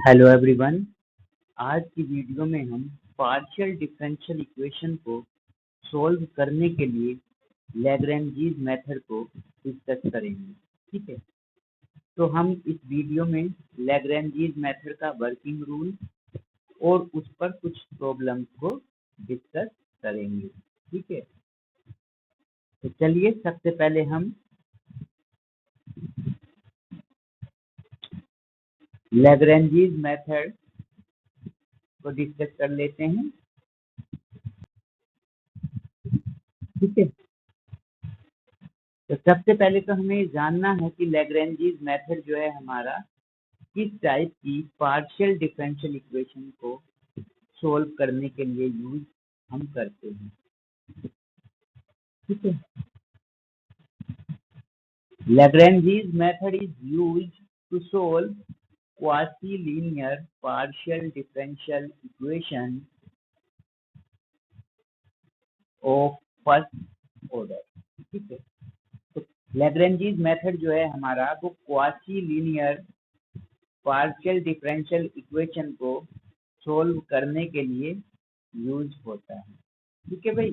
Hello everyone. आज की video में हम पार्शियल डिफरेंशियल इक्वेशन को सॉल्व करने के लिए लैग्रैन्जीज मेथड को डिस्कस करेंगे। ठीक है, तो हम इस वीडियो में लैग्रैन्जीज मेथड का वर्किंग रूल और उस पर कुछ प्रॉब्लम्स को डिस्कस करेंगे। ठीक है, तो चलिए सबसे पहले हम लैग्रैन्जीज मेथड को डिस्कस कर लेते हैं। ठीक है, तो सबसे पहले तो हमें जानना है कि लैग्रैन्जीज मेथड जो है हमारा किस टाइप की पार्शियल डिफरेंशियल इक्वेशन को सोल्व करने के लिए यूज हम करते हैं। ठीक है, Lagrange's method is used to solve quasi linear partial differential equation of first order. ठीक है, तो लैग्रैन्जीज मेथड जो है हमारा वो quasi linear partial differential equation को सोल्व करने के लिए यूज होता है। ठीक है भाई,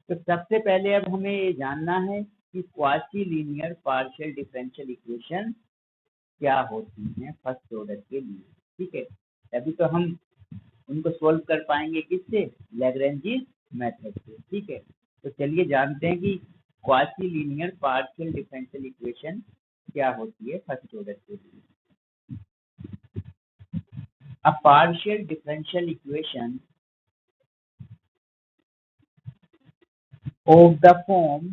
तो सबसे पहले अब हमें ये जानना है कि quasi linear partial differential equation क्या होती हैं फर्स्ट ऑर्डर के लिए। ठीक है, अभी तो हम उनको सोल्व कर पाएंगे किससे? लैग्रैन्जीज मेथड से। ठीक है, तो चलिए जानते हैं कि quasi linear partial differential equation क्या होती है फर्स्ट ऑर्डर के लिए। A partial differential equation of the form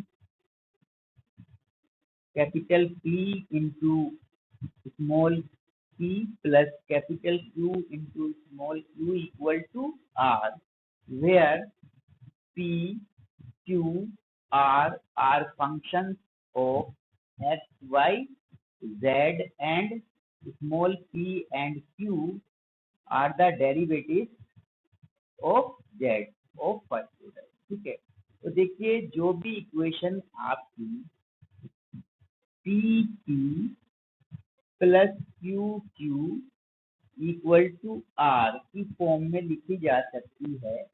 capital P into small p plus capital Q into small q equal to R, where P, Q, R are functions of x, y, z and small p and q are the derivatives of z of first order। ठीक है, तो देखिए जो भी equation आपकी p p plus q q equal to r की form में लिखी जा सकती है,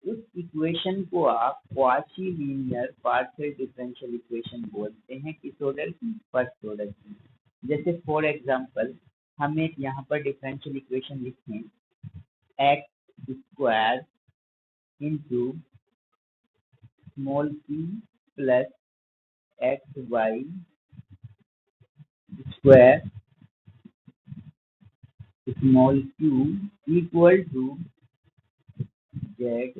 उस इक्वेशन को आप quasi linear partial differential equation बोलते हैं। किस ऑर्डर की? फर्स्ट ऑर्डर की। जैसे फॉर एग्जांपल हम एक यहाँ पर डिफरेंशियल इक्वेशन लिखें, x square into small p plus x y square small q equal to z.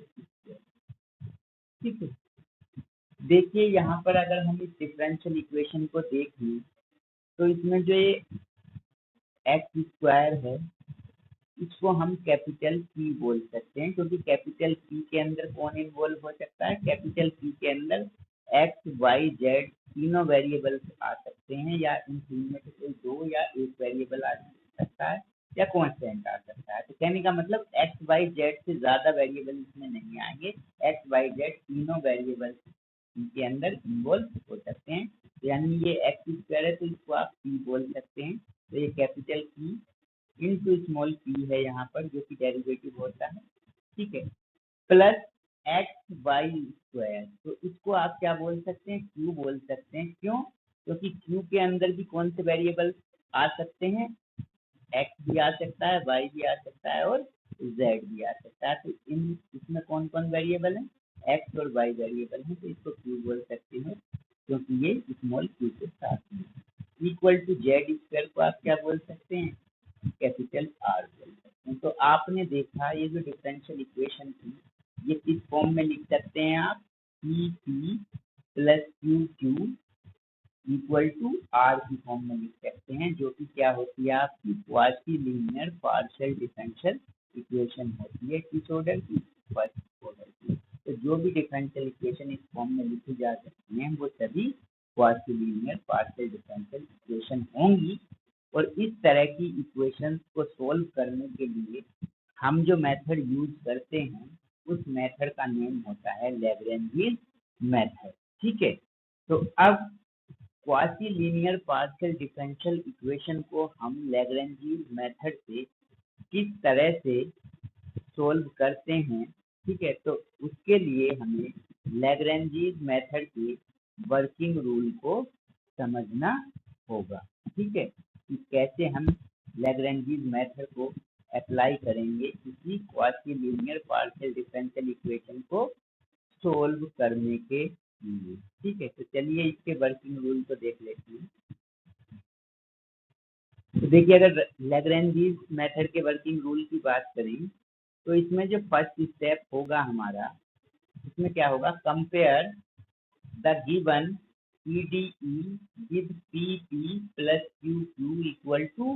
ठीक है, देखिए यहाँ पर अगर हम इस डिफरेंशियल इक्वेशन को देखें तो इसमें जो ये एक्स स्क्वायर है इसको हम कैपिटल P बोल सकते हैं, क्योंकि कैपिटल P के अंदर कौन इन्वॉल्व हो सकता है? कैपिटल P के अंदर एक्स वाई जेड तीनों वेरिएबल्स आ सकते हैं, या इन तीन में से कोई दो या एक वेरिएबल आ सकता है या कांस्टेंट आ सकता है। तो कहने का मतलब एक्स वाई जेड से ज्यादा वेरिएबल इसमें नहीं आएंगे, एक्स वाई जेड तीनों वेरिएबल के अंदर इन्वॉल्व हो सकते हैं। यानी ये एक्स स्क्वायर है तो इसको आप P बोल सकते हैं। तो ये capital P into small p है यहाँ पर, जो कि डेरिवेटिव होता है। ठीक है, प्लस एक्स वाई स्क्वायर, तो इसको आप क्या बोल सकते हैं? q बोल सकते हैं। क्यों? क्योंकि q के अंदर भी कौन से वेरिएबल आ सकते हैं? x भी आ सकता है, y भी आ सकता है और z भी आ सकता है। तो इसमें कौन कौन वेरिएबल है? x और y वेरिएबल है, तो इसको q बोल सकते हैं क्योंकि ये स्मॉल q के साथ में। इक्वल टू जेड स्क्वायर को आप क्या बोल सकते हैं? कैपिटल आर बोल सकते हैं। तो आपने देखा ये जो डिफरेंशियल इक्वेशन थी ये किस फॉर्म में लिख सकते हैं आप? P p plus q q equal to r की फॉर्म में लिख सकते हैं, जो कि क्या होती है? आपकी quasi linear partial differential equation होती है। किस ऑर्डर की? फर्स्ट ऑर्डर की। तो जो भी डिफरेंशियल इक्वेशन इस फॉर्म में लिखी जा सकती हैं वो सभी quasi linear partial differential equation होंगी। और इस तरह की इक्वेशंस को सोल्व करने के लिए हम जो मेथड यूज करते हैं उस मेथड का नेम होता है लैग्रैन्जीज मेथड। ठीक है, तो अब quasi linear partial differential equation को हम लैग्रेंज मेथड से किस तरह से सोल्व करते हैं, ठीक है। तो उसके लिए हमें लैग्रेंज मेथड के वर्किंग रूल को समझना होगा, ठीक है, कि कैसे हम लैग्रेंज मेथड को अप्लाई करेंगे इसी quasi linear partial differential equation को सोल्व करने के लिए, ठीक है। तो चलिए इसके वर्किंग रूल को देख लेते हैं। तो देखिए, अगर लैग्रेंज मेथड के वर्किंग रूल की बात करें तो इसमें जो फर्स्ट स्टेप होगा हमारा, इसमें क्या होगा, compare the given PDE with PP plus QQ equal to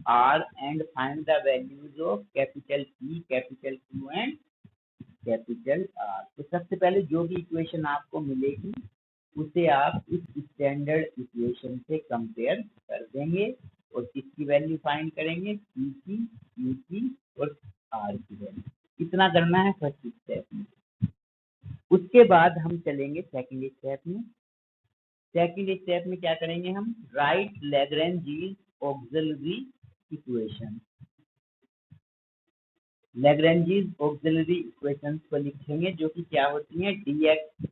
R and find the values of capital P, capital Q and capital R। तो सबसे पहले जो भी इक्वेशन आपको मिलेगी उसे आप इस स्टैंडर्ड इक्वेशन से कंपेयर कर देंगे और किसकी वैल्यू फाइंड करेंगे, P की, Q की और R की वैल्यू। इतना करना है फर्स्ट स्टेप में। उसके बाद हम चलेंगे सेकंड स्टेप में। सेकंड स्टेप में क्या करेंगे, हम right Lagrange auxiliary equation. Lagrange auxiliary equations को लिखेंगे जो कि क्या होती हैं, dx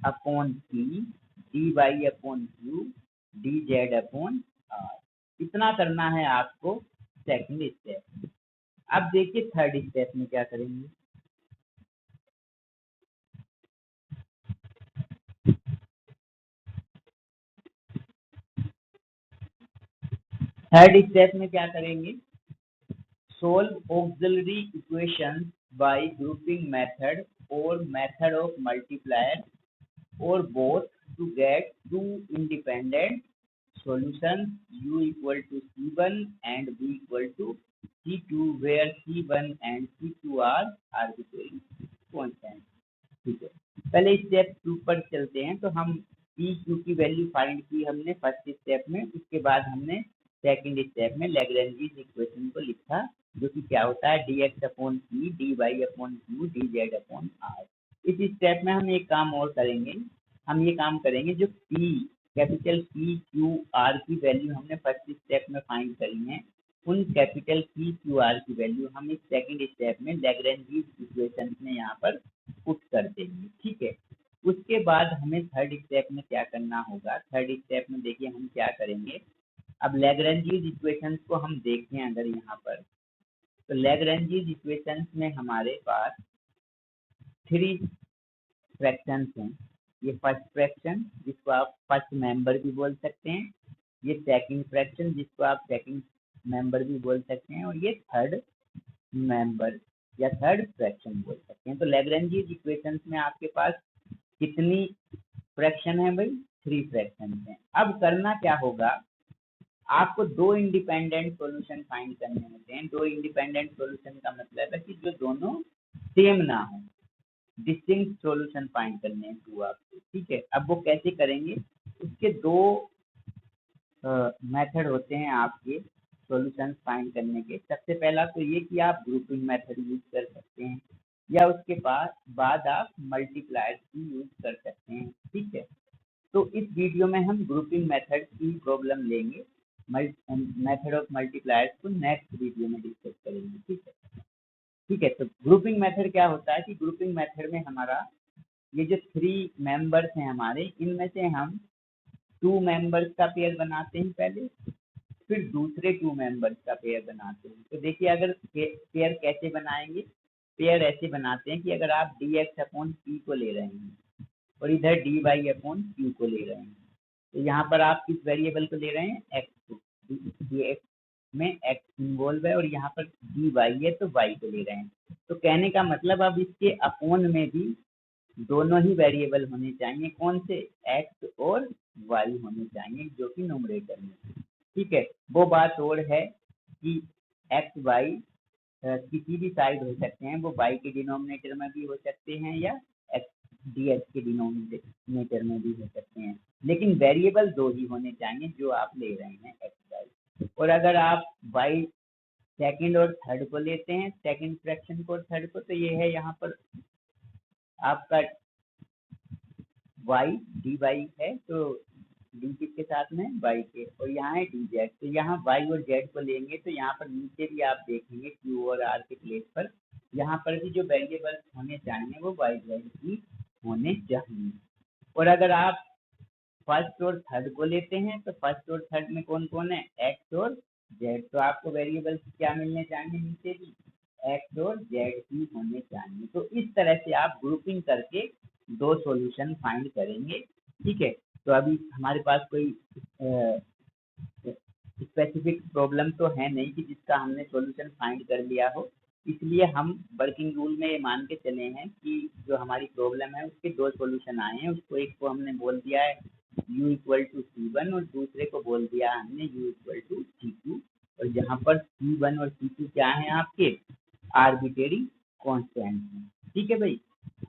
upon p, dy upon q, dz upon r। इतना करना है आपको सेकंड स्टेप में। अब देखिए थर्ड स्टेप में क्या करेंगे। थर्ड स्टेप में क्या करेंगे, solve auxiliary equation by grouping method और मेथड ऑफ मल्टीप्लायर और both to get two independent solutions u equal to c1 and v equal to c2 where c1 and c2 are arbitrary constant, ठीक है। पहले step 2 पर चलते हैं। तो हम p q की वैल्यू फाइंड की हमने फर्स्ट स्टेप में। उसके बाद हमने सेकंड स्टेप में लैग्रेंज इक्वेशन को लिखा जो कि क्या होता है, dx upon p, dy upon q, dz upon r। इस स्टेप में हम एक काम और करेंगे, हम ये काम करेंगे जो P, capital P, Q, R की वैल्यू हमने फर्स्ट स्टेप में फाइंड करी है, उन कैपिटल P, Q, R की वैल्यू हम इस सेकंड स्टेप में लैग्रेंज इक्वेशन में यहाँ पर पुट कर देंगे, ठीक है। उसके बाद हमें थर्ड स्टेप में क्या करना होगा। थर्ड स्टेप में देखिए हम क्या करेंगे। अब लैग्रेंज इक्वेशंस को हम देखें अगर यहाँ पर, तो लैग्रेंज इक्वेशंस में हमारे पास 3 फ्रैक्शंस हैं। ये फर्स्ट फ्रैक्शन जिसको आप फर्स्ट मेंबर भी बोल सकते हैं, ये सेकंड फ्रैक्शन जिसको आप सेकंड मेंबर भी बोल सकते हैं, और ये थर्ड मेंबर या थर्ड फ्रैक्शन बोल सकते हैं। तो लैग्रेंज इक्वेशंस में आपके पास कितनी फ्रैक्शन है भाई, 3 फ्रैक्शन हैं। अब करना क्या होगा, आपको 2 इंडिपेंडेंट सॉल्यूशन फाइंड करने होते हैं। 2 इंडिपेंडेंट सॉल्यूशन का मतलब है कि जो दोनों सेम ना हो, डिस्टिंक्ट सॉल्यूशन फाइंड करने हैं 2 आपको, ठीक है। अब वो कैसे करेंगे, उसके 2 मेथड होते हैं आपके सॉल्यूशन फाइंड करने के। सबसे पहला तो ये कि आप ग्रुपिंग मेथड यूज कर सकते हैं या उसके बाद आप मल्टीप्लायर की यूज कर सकते हैं, ठीक है। तो इस वीडियो में हम ग्रुपिंग मेथड की प्रॉब्लम लेंगे, मेथड ऑफ मल्टीप्लायर्स को नेक्स्ट वीडियो में डिस्कस करेंगे, ठीक है। ठीक है, तो ग्रुपिंग मेथड क्या होता है कि ग्रुपिंग मेथड में हमारा ये जो 3 मेंबर्स हैं हमारे, इनमें से हम 2 मेंबर्स का पेयर बनाते हैं पहले, फिर दूसरे 2 मेंबर्स का पेयर बनाते हैं। तो देखिए अगर पेयर कैसे बनाएंगे, पेयर ऐसे बनाते हैं कि अगर आप dx अपॉन p को ले रहे हैं और इधर dy अपॉन q को ले रहे हैं, तो यहाँ पर आप किस वेरिएबल को ले रहे हैं, x को, dx में x इन्वॉल्व है और यहाँ पर dy है तो y को ले रहे हैं। तो कहने का मतलब अब इसके अपॉन में भी दोनों ही वेरिएबल होने चाहिए, कौन से, x और y होने चाहिए, जो कि न्यूमरेटर में, ठीक है। वो बात और है कि x y किसी भी साइड हो सकते हैं, वो y के डिनोमिनेटर में भी हो सकते हैं या dx के डिनोमिनेटर में भी हो सकते हैं, लेकिन वेरिएबल 2 ही होने चाहिए जो आप ले रहे हैं, x y। और अगर आप y सेकंड और थर्ड को लेते हैं, सेकंड फ्रैक्शन को और थर्ड को, तो ये है यहाँ पर आपका y dy है, तो डी किसके साथ में, वाई के, और यहाँ है डी जेड। तो यहाँ वाई और जेड को लेंगे तो यहाँ पर नीचे भी आप देखेंगे क्यू और आर के प्लेस पर यहाँ पर भी जो वेरिएबल होने चाहिए वो वाई जेड ही होने चाहिए। और अगर आप फर्स्ट और थर्ड को लेते हैं तो फर्स्ट और थर्ड में कौन कौन है, एक्स और जेड। तो आपको वेरिएबल क्या मिलने चाहिए, नीचे भी एक्स और जेड ही होने चाहिए। तो इस तरह से आप ग्रुपिंग करके दो सॉल्यूशन फाइंड करेंगे। ठीक है, तो अभी हमारे पास कोई स्पेसिफिक प्रॉब्लम तो है नहीं कि जिसका हमने सॉल्यूशन फाइंड कर लिया हो, इसलिए हम वर्किंग रूल में ये मान के चले हैं कि जो हमारी प्रॉब्लम है उसके दो सॉल्यूशन आए हैं। उसको एक को हमने बोल दिया है u इक्वल टू C1 और दूसरे को बोल दिया हमने u इक्वल टू C2। और जहाँ पर C1 और C2 क्या है, आपके आर्बिट्रेरी कांस्टेंट हैं। ठीक है भाई,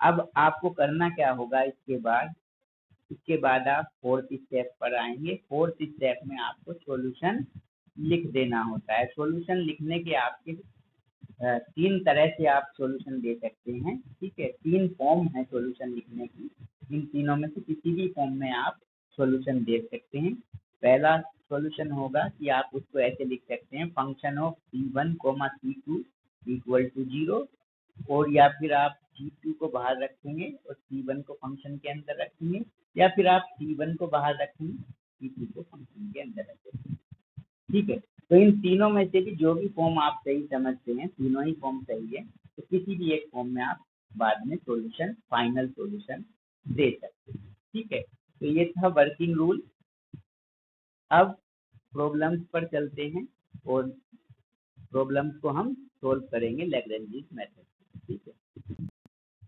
अब आपको करना क्या होगा, इसके बाद आप फोर्थ स्टेप पर आएंगे। फोर्थ स्टेप में आपको सॉल्यूशन लिख देना होता है। सॉल्यूशन लिखने के आपके तीन तरह से आप सॉल्यूशन दे सकते हैं। ठीक है, तीन फॉर्म है सॉल्यूशन लिखने की, इन तीनों में से किसी भी फॉर्म में आप सॉल्यूशन दे सकते हैं। पहला सॉल्यूशन होगा कि आप उसको ऐसे लिख सकते हैं, function of C1, C2 equal to 0, और या फिर आप C2 को बाहर रखेंगे और C1 को फंक्शन के अंदर रखेंगे, या फिर आप C1 को बाहर रखेंगे, C2 को फंक्शन के अंदर रखेंगे। ठीक है, तो इन तीनों में से भी जो भी फॉर्म आप सही समझते हैं, तीनों ही फॉर्म सही है, तो किसी भी एक फॉर्म में आप बाद में सॉल्यूशन, फाइनल सॉल्यूशन दे सकते हैं। ठीक है, तो ये था वर्किंग रूल। अब प्रॉब्लम्स पर चलते हैं और प्रॉब्लम्स को हम सोल्व करेंगे लैग्रेंज मेथड। ठीक है,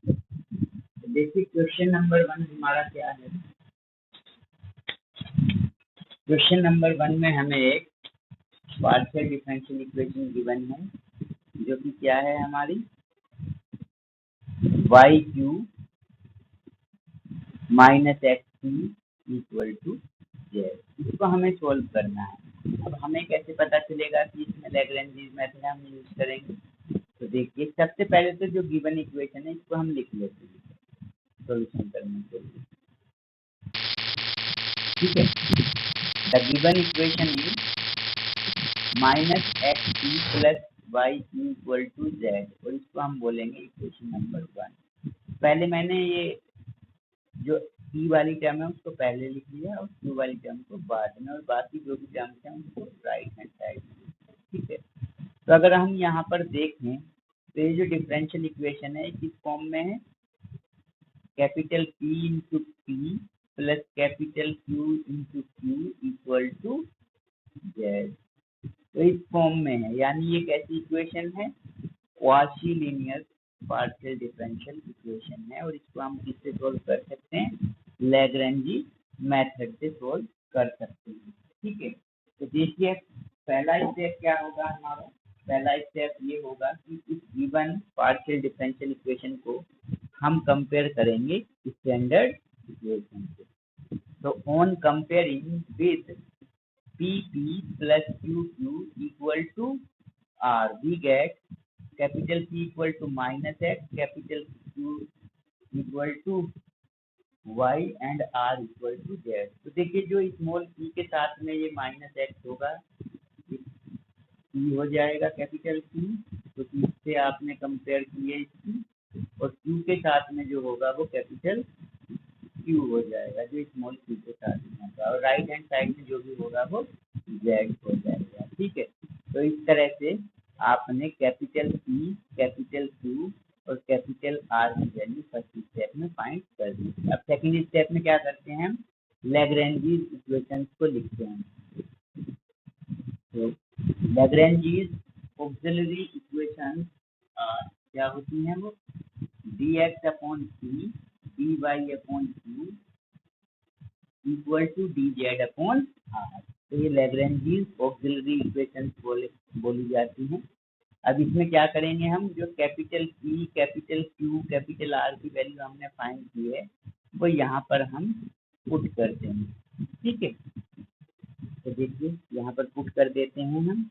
तो देखिए क्वेश्चन नंबर 1 हमारा क्या है। क्वेश्चन नंबर 1 में हमें एक पार्शियल डिफरेंशियल इक्वेशन गिवन है, जो कि क्या है हमारी y q minus x t equal to z. इसको हमें सोल्व करना है। अब हमें कैसे पता चलेगा कि इसमें लैग्रेंज मेथड हम यूज करेंगे। तो देखिए, सबसे पहले तो जो गिवन इक्वेशन है इसको हम लिख लेते हैं सोल्यूशन करने के लिए। ठीक है, the given equation is minus x t plus y q equal to z, और इसको हम बोलेंगे इक्वेशन नंबर 1। पहले मैंने ये जो ई वाली टर्म है उसको पहले लिख लिया और क्यू वाली टर्म को बाद में, और बाकी जो भी टर्म्स हैं उनको राइट हैंड साइड में। ठीक है, तो अगर हम यहाँ पर देखें तो ये जो डिफरेंशियल इक्वेशन है किस फॉर्म में है, capital P into p plus capital Q into q equal to z, तो इस फॉर्म में है। यानी ये कैसी इक्वेशन है, quasi linear partial differential equation है, और इसको हम किससे सोल्व कर सकते हैं, लैग्रेंजी मेथड से सोल्व कर सकते हैं। ठीक है, तो देखिए पहला स्टेप क्या होगा हमारा, पहला स्टेप ये होगा कि इस गिवन पार्शियल डिफरेंशियल इक्वेशन को हम कंपेयर करेंगे स्टैंडर्ड इक्वेशन से। तो on comparing with PP plus QQ equal to R, we get capital P equal to minus X, capital Q equal to Y and R equal to Z। तो देखिए जो small p के साथ में ये minus x होगा, p हो जाएगा कैपिटल P, तो इससे आपने कंपेयर किए इसकी, और q के साथ में जो होगा वो कैपिटल Q हो जाएगा जो स्मॉल q के साथ में होगा, और राइट हैंड साइड में जो भी होगा वो Z हो जाएगा। ठीक है, तो इस तरह से आपने कैपिटल P, कैपिटल Q और कैपिटल R की वैल्यू फर्स्ट स्टेप में फाइंड कर दी। अब सेकंड स्टेप में क्या करते हैं, हम लैग्रेंजीज इक्वेशंस को लिखते हैं। तो लैग्रेंजीज ऑक्सिलरी इक्वेशंस क्या होती हैं, वो dx upon c dy upon q equal to dz upon r। तो ये लैग्रेंजीज ऑक्सिलरी इक्वेशंस बोली जाती हैं। अब इसमें क्या करेंगे, हम जो capital P, capital Q, capital R की वैल्यू हमने फाइंड की है वो यहाँ पर हम पुट कर देंगे। ठीक है, तो देखिए यहाँ पर पुट कर देते हैं हम।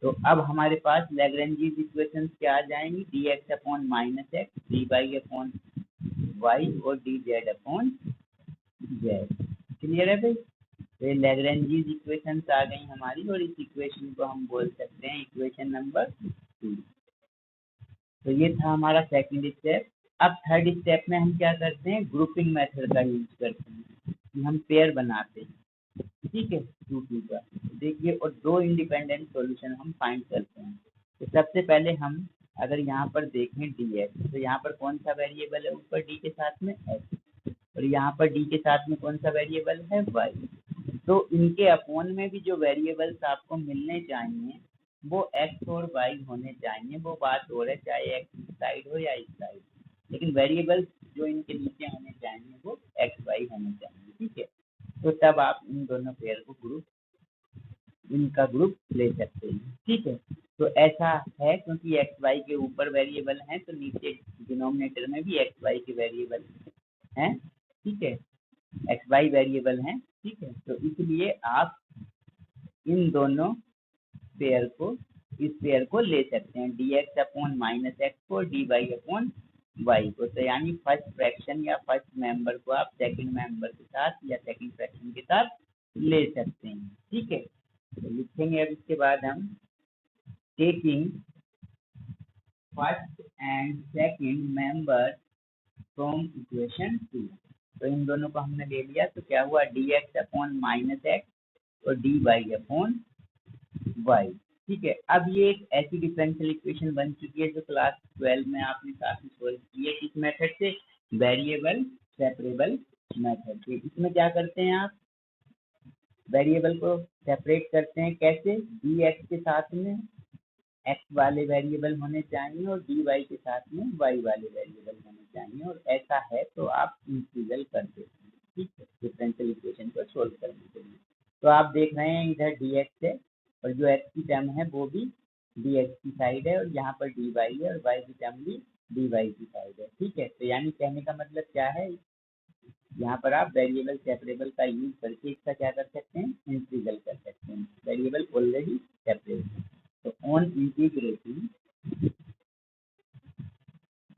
तो अब हमारे पास लैग्रेंजीज इक्वेशंस क्या आ जाएंगी, dx upon minus x, dy upon y और dz अपॉन जेड। क्लियर है भाई? तो ये लैग्रेंजीज इक्वेशन आ गई हमारी और इस इक्वेशन को हम बोल सकते हैं इक्वेशन नंबर 2। तो ये था हमारा सेकंड स्टेप। अब थर्ड स्टेप में हम क्या करते हैं, ग्रुपिंग मेथड का यूज करते हैं कि हम पेयर बनाते हैं, ठीक है, 2 2 का। देखिए, और 2 इंडिपेंडेंट सॉल्यूशन हम फाइंड करते हैं। तो सबसे पहले हम अगर यहाँ पर देखें dx, तो यहाँ पर कौन सा वेरिएबल है ऊपर d के साथ में x, और यहाँ पर d के साथ में कौन सा वेरिएबल है y। तो इनके अपॉन में भी जो वेरिएबल्स आपको मिलने चाहिए वो x और y होने चाहिए। वो बात और है, चाहे x इस साइड हो या इस साइड, लेकिन वेरिएबल्स जो इनके नीचे होने चाहिए वो x y होने चाहिए, ठीक है। तो तब आप इन दोनों पेयर को इनका ग्रुप ले सकते हैं, ठीक है। तो ऐसा है क्योंकि एक्स वाई के ऊपर वेरिएबल हैं, तो नीचे डिनोमिनेटर में भी एक्स वाई के वेरिएबल हैं, ठीक है, एक्स वाई वेरिएबल हैं, ठीक है। तो इसलिए आप इन दोनों पेयर को, इस पेयर को ले सकते हैं, d x upon minus x को, डी वाई अपॉन वाई को। तो यानी फर्स्ट फ्रैक्शन या फर्स्ट मेंबर को आप सेकंड मेंबर के साथ या सेकंड फ्रैक्शन के साथ ले सकते हैं, ठीक है। तो लिखेंगे अब इसके बाद हम taking first and second member from equation 2। तो इन दोनों को हमने ले लिया, तो क्या हुआ, D x upon minus x और डी वाई अपॉन वाई, ठीक है। अब ये एक ऐसी डिफरेंशियल इक्वेशन बन चुकी है जो क्लास 12 में आपने काफी सोल्व की है। किस मेथड से, वेरिएबल सेपरेबल मेथड से। इसमें क्या करते हैं आप, वेरिएबल को सेपरेट करते हैं, कैसे, डी एक्स के साथ में एक्स वाले वेरिएबल होने चाहिए और डी वाई के साथ में वाई वाले वेरिएबल होने चाहिए, और ऐसा है तो आप इंटीग्रल कर देते हैं, ठीक है, डिफरेंशियल इक्वेशन को सोल्व करने के लिए। तो आप देख रहे हैं इधर डी एक्स है और जो एक्स की टर्म है वो भी डी एक्स की साइड है, और यहाँ पर डी वाई है और वाई की टर्म भी डी वाई की साइड है, ठीक है। तो यानी कहने का मतलब क्या है, यहाँ पर आप वेरिएबल सेपरेबल का यूज करके इसका क्या कर सकते हैं, इंटीग्रल कर सकते हैं, वेरिएबल ऑलरेडी सेपरेट है। तो ऑन इंटीग्रेटिंग,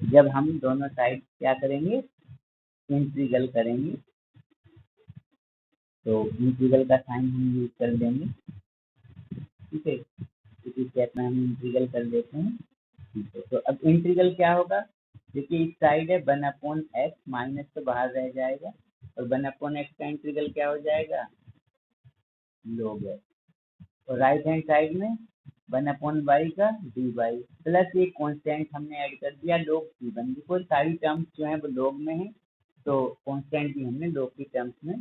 जब हम दोनों साइड क्या करेंगे, इंटीग्रल करेंगे, तो इंटीग्रल का साइन हम यूज कर देंगे, ठीक है। इसी स्टेप में हम इंटीग्रल कर देते हैं, ठीक है। तो अब इंटीग्रल क्या होगा, देखिए इस साइड है 1/x, माइनस तो बाहर रह जाएगा, और 1/x का इंटीग्रल क्या हो जाएगा, log x, और राइट हैंड साइड में 1/y का dy प्लस एक कांस्टेंट हमने ऐड कर दिया log c1, बिकॉज सारी टर्म्स जो है वो log में है, तो कांस्टेंट भी हमने log की टर्म्स में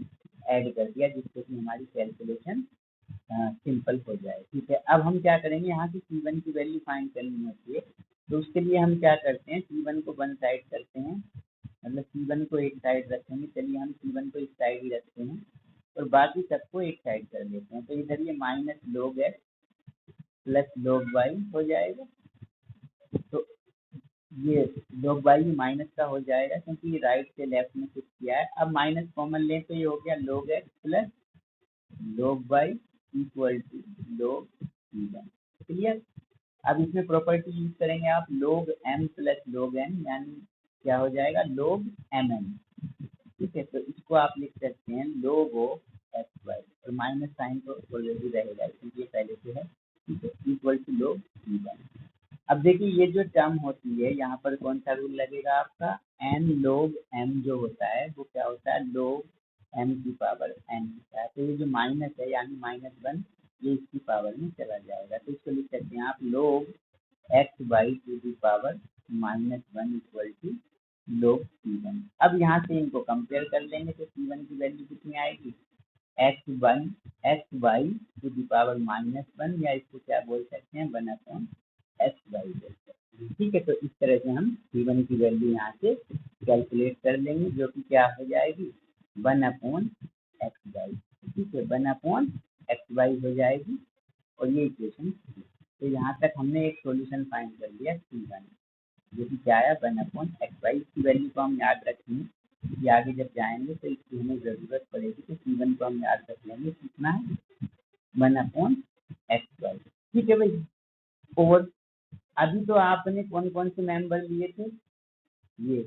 ऐड कर दिया, जिससे कि हमारी कैलकुलेशन सिंपल हो जाए, ठीक है। अब हम क्या करेंगे, यहाँ से c1 की वैल्यू फाइंड करनी होती है, तो उसके लिए हम क्या करते हैं, c1 को वन साइड करते हैं, मतलब c1 को एक साइड रखेंगे, चलिए हम c1 को इस साइड ही रखते हैं और बाकी सबको एक साइड कर देते हैं। तो इधर ये minus log x plus log y हो जाएगा, तो ये log y माइनस का हो जाएगा क्योंकि ये राइट से लेफ्ट में शिफ्ट किया है। अब माइनस कॉमन लें तो ये हो गया log x plus log y equal to log c1, clear. अब इसमें प्रॉपर्टी यूज करेंगे आप, log m plus log n, यानी क्या हो जाएगा, log mn, ठीक है। तो इसको आप लिख सकते हैं log ऑफ एक्स वाई, और माइनस साइन तो ऑलरेडी रहेगा क्योंकि ये पहले से है, ठीक है, इक्वल टू log c1। अब देखिए ये जो टर्म होती है, यहाँ पर कौन सा रूल लगेगा आपका, n log m जो होता है वो क्या होता है, log m की पावर n होता है। तो ये जो माइनस है यानी -1, ये इसकी पावर में चला जाएगा, तो इसको लिख सकते हैं आप log x y to the power -1 equal to log c1। अब यहाँ से इनको कंपेयर कर लेंगे तो c1 की वैल्यू कितनी आएगी, x y to the power -1, या इसको क्या बोल सकते हैं, 1/x/y बोल सकते हैं, ठीक है। तो इस तरह से हम c1 की वैल्यू यहाँ से कैलकुलेट कर लेंगे, जो कि क्या हो जाएगी, 1/xy, ठीक है, 1/xy हो जाएगी, और ये इक्वेशन। तो यहाँ तक हमने एक सॉल्यूशन फाइंड कर लिया c1, जो कि क्या है, 1/xy। इसकी वैल्यू को हम याद रखेंगे कि आगे जब जाएंगे तो इसकी हमें ज़रूरत पड़ेगी, तो c1 को हम याद रख लेंगे, कितना है, 1/xy, ठीक है भाई। और अभी तो आपने कौन कौन से मेंबर लिए थे, ये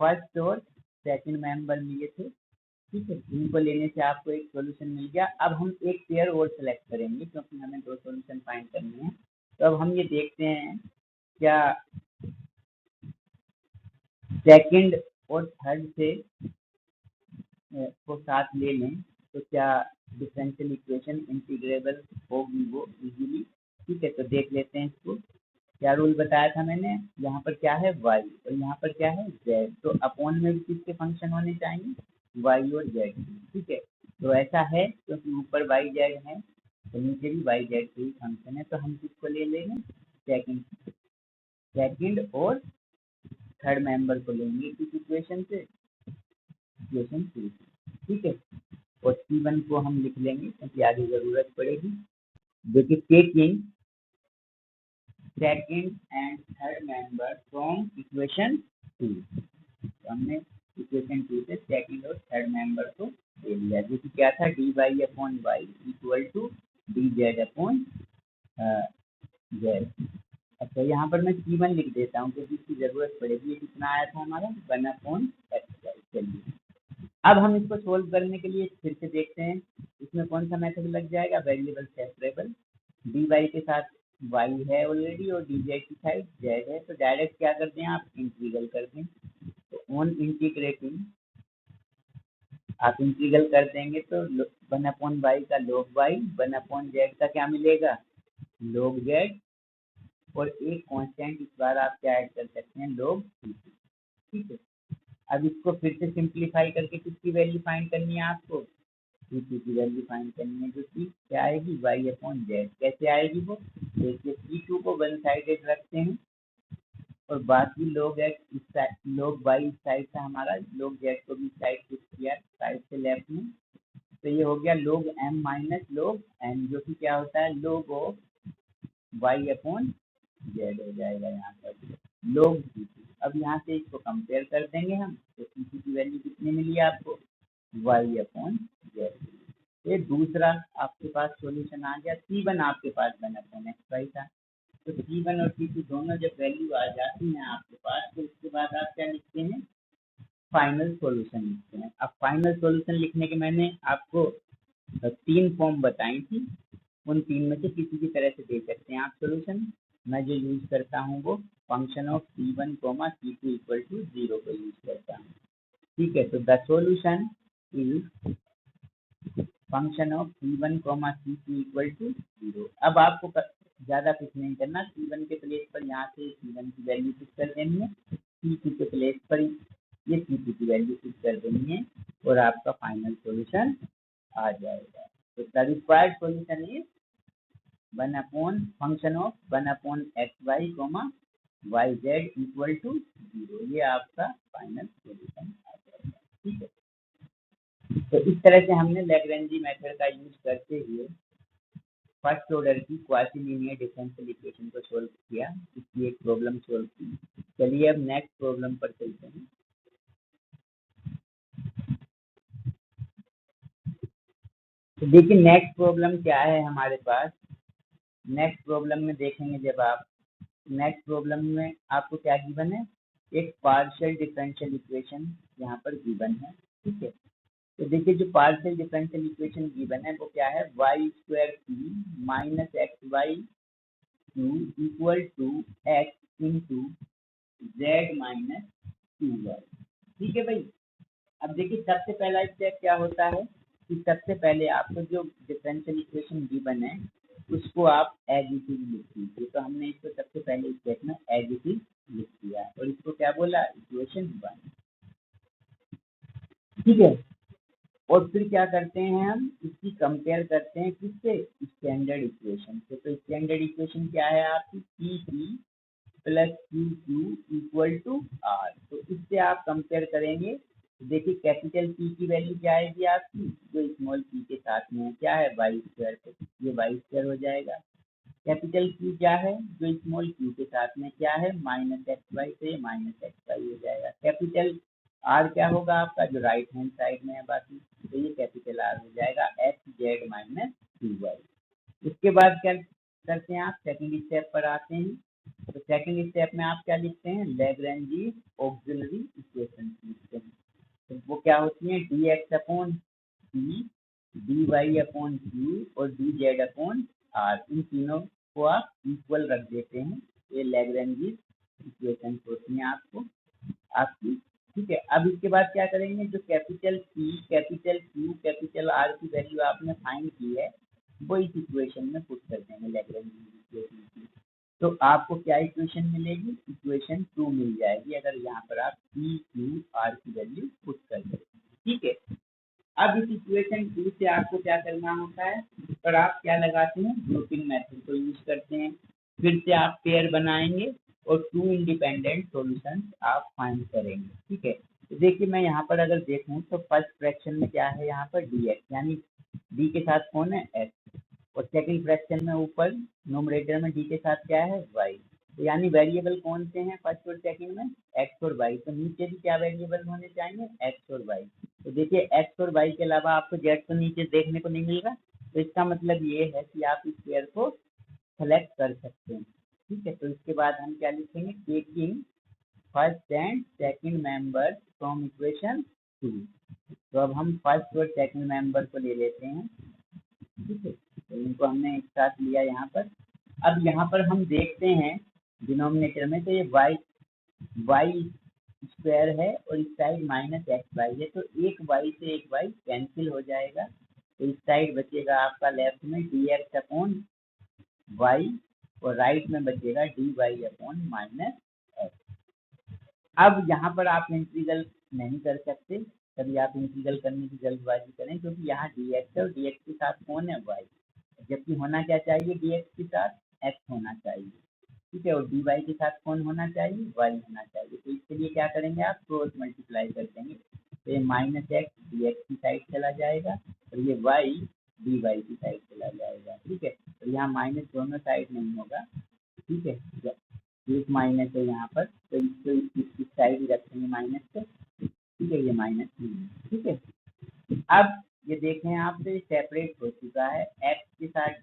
फर्स्ट और सेकंड मेंबर लिए थे, ठीक है, इनको लेने से आपको एक सॉल्यूशन मिल गया। अब हम एक पेयर और सेलेक्ट करेंगे क्योंकि हमें दो सॉल्यूशन फाइंड करने हैं। तो अब हम ये देखते हैं क्या सेकंड और थर्ड से को साथ ले लें तो क्या डिफरेंशियल इक्वेशन इंटीग्रेबल होगी वो इजीली। ठीक है, तो देख लेते हैं इसको। क्या रूल बताया था मैंने, यहाँ पर क्या है y और यहाँ पर क्या है z, तो अपॉन में भी किसके फंक्शन होने चाहिए, y और z। ठीक है, तो ऐसा है क्योंकि ऊपर y z है तो नीचे भी y z के ही फंक्शन है, तो हम किसको ले लेंगे, सेकंड और थर्ड मेंबर को लेंगे इस इक्वेशन से, इक्वेशन 2। ठीक है, और C1 को हम लिख लेंगे क्योंकि आगे जरूरत पड़ेगी। देखिए taking second and third member from equation 2, तो हमने इक्वेशन 2 से सेकंड और थर्ड मेंबर को ले लिया, जो कि क्या था dy/y इक्वल टू dz/z। अच्छा, यहाँ पर मैं C1 लिख देता हूँ क्योंकि इसकी जरूरत पड़ेगी। ये कितना आया था हमारा 1/x। चलिए अब हम इसको सोल्व करने के लिए फिर से देखते हैं इसमें कौन सा मेथड लग जाएगा, वेरिएबल सेपरेबल। dy के साथ y है ऑलरेडी और dz की साइड z है, तो डायरेक्ट क्या कर दें आप, इंटीग्रल कर दें। तो ऑन इंटीग्रेटिंग आप इंटीग्रल कर देंगे तो 1/y का log y, 1/z का क्या मिलेगा, log z, और एक कांस्टेंट इस बार आप क्या ऐड कर सकते हैं, log c। ठीक है, अब इसको फिर से सिंप्लीफाई करके किसकी वैल्यू फाइंड करनी है आपको, C2 की वैल्यू फाइंड करनी है, जो कि क्या आएगी y/z। कैसे आएगी वो, देखिए C2 को वन साइडेड रखते हैं और बाकी log x इस साइड, log y इस साइड से हमारा, log z को भी साइड शिफ्ट किया साइड से लेफ्ट में, तो ये हो गया log m minus log n, जो कि क्या होता है log ऑफ y/z हो जाएगा यहाँ पर log C2। अब यहाँ से इसको कंपेयर कर देंगे हम, तो C2 की वैल्यू कितनी मिली आपको, y/z। ये दूसरा आपके पास सॉल्यूशन आ गया। C1 आपके पास 1/x था, तो C1 और C2 दोनों जब वैल्यू आ जाती हैं आपके पास, तो उसके बाद आप क्या लिखते हैं, फाइनल सॉल्यूशन लिखते हैं। अब फाइनल सॉल्यूशन लिखने के मैंने आपको 3 फॉर्म बताई थी, उन 3 में से किसी भी तरह से दे सकते हैं आप सॉल्यूशन। मैं जो यूज करता हूँ वो function of C1, C2 equal to 0 को यूज करता हूँ। ठीक है, तो the solution is function of C1, C2 equal to 0। अब आपको ज्यादा कुछ नहीं करना, C1 के प्लेस पर यहाँ से C1 की वैल्यू फिक्स कर देनी है, C2 के प्लेस पर ये C2 की वैल्यू फिक्स कर देनी है, और आपका फाइनल सॉल्यूशन आ जाएगा। तो the required solution is function of 1/xy, yz equal to 0। ये आपका फाइनल सॉल्यूशन आ जाएगा। ठीक है, तो इस तरह से हमने लैग्रेंजी मेथड का यूज करते हुए फर्स्ट ऑर्डर की क्वासी लीनियर डिफरेंशियल इक्वेशन को सोल्व किया, इसकी एक प्रॉब्लम सोल्व की। चलिए अब नेक्स्ट प्रॉब्लम पर चलते हैं। तो देखिए नेक्स्ट प्रॉब्लम क्या है हमारे पास। नेक्स्ट प्रॉब्लम में देखेंगे, जब आप नेक्स्ट प्रॉब्लम में आपको क्या गिवन है, एक पार्शियल डिफरेंशियल इक्वेशन यहाँ पर गिवन है। ठीक है, तो देखिए जो पार्शियल डिफरेंशियल इक्वेशन गिवन है वो क्या है, y² minus xy² equal to x into z minus 2y। ठीक है भाई, अब देखिए सबसे पहला स्टेप क्या होता है कि सबसे पहले आपको जो डिफरेंशियल इक्वेशन गिवन है उसको आप एज इट इज लिख दीजिए। तो हमने इसको सबसे पहले स्टेप में एज इट इज लिख दिया और इसको क्या बोला, इक्वेशन 1। ठीक है, और फिर क्या करते हैं, हम इसकी कंपेयर करते हैं किससे, स्टैंडर्ड इक्वेशन से। तो स्टैंडर्ड इक्वेशन क्या है आपकी, P plus Q equal to R। तो इससे आप कंपेयर करेंगे, देखिए कैपिटल P की वैल्यू क्या आएगी आपकी, जो स्मॉल p के साथ में है क्या है, y², तो ये y² हो जाएगा। कैपिटल Q क्या है, जो स्मॉल q के साथ में क्या है, -xy, तो ये -xy हो जाएगा। कैपिटल R क्या होगा आपका, जो राइट हैंड साइड में है बाकी, तो ये कैपिटल R हो जाएगा xz माइनस 2y। उसके बाद क्या करते हैं आप, सेकंड स्टेप पर आते हैं। तो सेकंड स्टेप में आप क्या लिखते हैं, लैग्रेंजी ऑक्सिलरी इक्वेशन लिखते हैं। तो वो क्या होती है, डी एक्स अपॉन सी, डी वाई अपॉन क्यू और डी जेड अपॉन आर, इन तीनों को आप इक्वल रख देते हैं, ये लैग्रेंज इक्वेशन होती हैं आपकी। ठीक है, अब इसके बाद क्या करेंगे, जो capital c, capital q, capital r की वैल्यू आपने फाइंड की है वो इस इक्वेशन में पुट कर देंगे लैग्रेंज इक्वेशन की। तो आपको क्या इक्वेशन मिलेगी, इक्वेशन 2 मिल जाएगी अगर यहाँ पर आप सी क्यू आर की वैल्यू पुट कर दें। ठीक है, अब इस इक्वेशन 2 से आपको क्या करना होता है, पर आप क्या लगाते हैं, ग्रुपिंग मेथड को यूज करते हैं। फिर से आप पेयर बनाएंगे और 2 इंडिपेंडेंट सॉल्यूशन आप फाइंड करेंगे। ठीक है, तो देखिए मैं यहाँ पर अगर देखूँ तो फर्स्ट फ्रैक्शन में क्या है, यहाँ पर डी एक्स, यानी डी के साथ कौन है, एक्स, और सेकंड फ्रैक्शन में ऊपर नोमरेटर में डी के साथ क्या है, वाई। तो यानी वेरिएबल कौन से हैं फर्स्ट और सेकंड में, एक्स और वाई। तो नीचे भी क्या वेरिएबल होने चाहिए, एक्स और वाई। तो देखिए एक्स और वाई के अलावा आपको जेड तो नीचे देखने को नहीं मिलेगा, तो इसका मतलब ये है कि आप इस पेयर को सेलेक्ट कर सकते हैं। ठीक है, तो इसके बाद हम क्या लिखेंगे, taking first and second member from equation 2। तो अब हम फर्स्ट और सेकंड मेंबर को ले लेते हैं। ठीक है, तो इनको हमने एक साथ लिया यहाँ पर। अब यहाँ पर हम देखते हैं डिनोमिनेटर में, तो ये वाई स्क्वायर है और इस साइड माइनस एक्स वाई है, तो एक वाई से एक वाई कैंसिल हो जाएगा, तो इस साइड बचेगा आपका लेफ्ट में डी एक्स अपॉन वाई और राइट में बचेगा d y upon minus x. अब यहाँ पर आप इंटीग्रल नहीं कर सकते, कभी आप इंटीग्रल करने की जल्दबाजी करें, क्योंकि यहाँ डी एक्स है और डी एक्स के साथ कौन है, वाई, जबकि होना क्या चाहिए, डी एक्स के साथ एक्स होना चाहिए। ठीक है, और डी वाई के साथ कौन होना चाहिए, वाई होना चाहिए। तो इसके लिए क्या करेंगे, आप क्रॉस मल्टीप्लाई कर देंगे, तो ये माइनस एक्स डी एक्स की साइड चला जाएगा और ये वाई डी वाई की साइड चला जाएगा। ठीक है, तो यहाँ माइनस दोनों साइड नहीं होगा। ठीक है, एक माइनस है यहाँ पर, तो इसको इस साइड ही रखेंगे माइनस से। ठीक है, ये माइनस नहीं है। ठीक है, अब ये देखें आप, तो ये सेपरेट हो चुका है, एक्स के साथ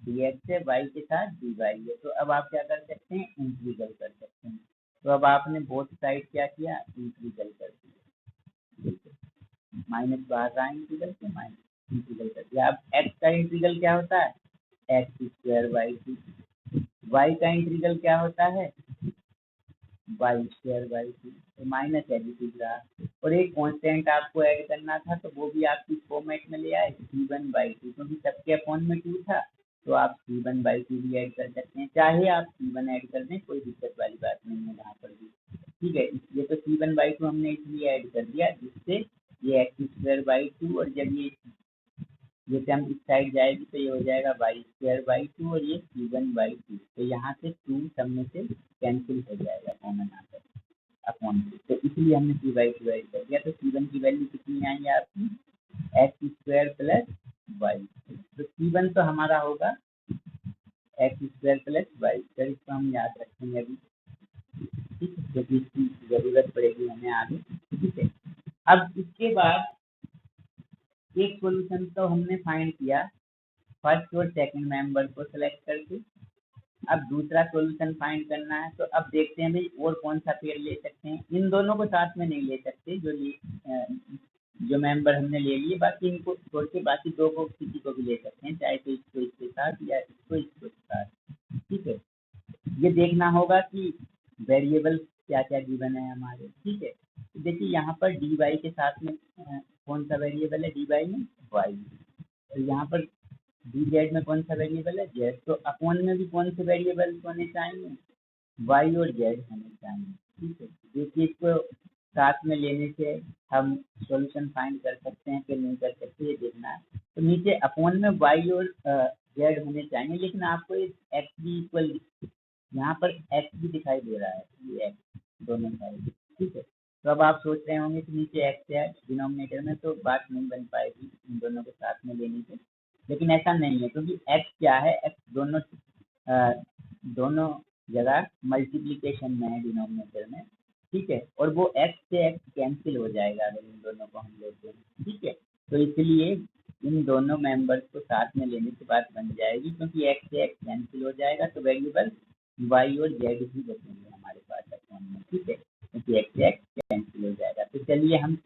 डी एक्स है, वाई के साथ डी वाई है। तो अब आप क्या कर सकते हैं, इंटीग्रल कर सकते हैं। तो अब आपने बोथ साइड क्या किया, इंटीग्रल कर दिया, माइनस बाहर रहा इंटीग्रल से, माइनस इंटीग्रल कर दिया। अब एक्स का इंटीग्रल क्या होता है, x square y two, y का इंटीग्रल क्या होता है, वाई स्क्वायर वाई टू, तो माइनस एडिटिव रहा। और एक कांस्टेंट आपको ऐड करना था, तो वो भी आपकी फॉर्मेट में ले आए, C1/2, क्योंकि सबके अपॉन में 2 था, तो आप C1/2 भी ऐड कर सकते हैं, चाहे आप C1 ऐड कर दें, कोई दिक्कत वाली बात नहीं है वहाँ पर भी। ठीक है, ये तो C1/2 हमने इसलिए ऐड कर दिया जिससे ये एक्स स्क्वायर बाई 2, और जब ये टर्म इस साइड जाएगी तो ये हो जाएगा वाई स्क्वायर बाई 2 और ये C1/2, तो यहाँ से 2 सब में से कैंसिल हो जाएगा कॉमन आकर अपॉन 2, तो इसलिए हमने C/2 ऐड कर दिया। तो C1 की वैल्यू कितनी आई आपकी, एक्स स्क्वायर प्लस वाई। तो C1 तो हमारा होगा x square plus y, sir इसको हम याद रखेंगे अभी। ठीक है, क्योंकि इसकी जरूरत पड़ेगी हमें आगे। ठीक है, अब इसके बाद एक सॉल्यूशन तो हमने फाइंड किया फर्स्ट और सेकंड मेंबर को सेलेक्ट करके। अब दूसरा सॉल्यूशन फाइंड करना है, तो अब देखते हैं भाई और कौन सा पेयर ले सकते हैं। इन दोनों को साथ में नहीं ले सकते, जो मेंबर हमने ले लिए, बाकी इनको छोड़ के बाकी दो को किसी को भी ले सकते हैं, चाहे तो इसको इसके साथ या इसको साथ। ठीक है, ये देखना होगा कि वेरिएबल क्या क्या गिवन है हमारे। ठीक है, तो देखिए यहाँ पर डी वाई के साथ में कौन सा वेरिएबल है, डी वाई में वाई, और यहाँ पर डी जेड में कौन सा वेरिएबल है, जेड। तो अपॉन में भी कौन से वेरिएबल होने चाहिए, वाई और जेड होने चाहिए। ठीक है, देखिए इसको साथ में लेने से हम सॉल्यूशन फाइंड कर सकते हैं कि नहीं कर सकते, ये देखना है। तो नीचे अपॉन में वाई और जेड होने चाहिए, लेकिन आपको एक्स भी इक्वल, यहाँ पर एक्स भी दिखाई दे रहा है, ये एक्स दोनों साइड। ठीक है, तो अब आप सोच रहे होंगे कि नीचे एक्स है डिनोमिनेटर में, तो बात नहीं बन पाएगी इन दोनों को साथ में लेने से, लेकिन ऐसा नहीं है, क्योंकि एक्स क्या है, एक्स दोनों जगह मल्टीप्लीकेशन में है डिनोमिनेटर में। ठीक है, और वो एक्स से एक्स कैंसिल हो जाएगा अगर इन दोनों को हम लेते हैं। ठीक है, तो इसलिए इन दोनों मेंबर्स को साथ में लेने की बात बन जाएगी, क्योंकि एक्स से एक्स कैंसिल हो जाएगा, तो वेरिएबल वाई और जेड ही बचेंगे हमारे पास अकाउंट में। ठीक है, क्योंकि एक्स से एक्स कैंसिल हो जाएगा, तो चलिए हम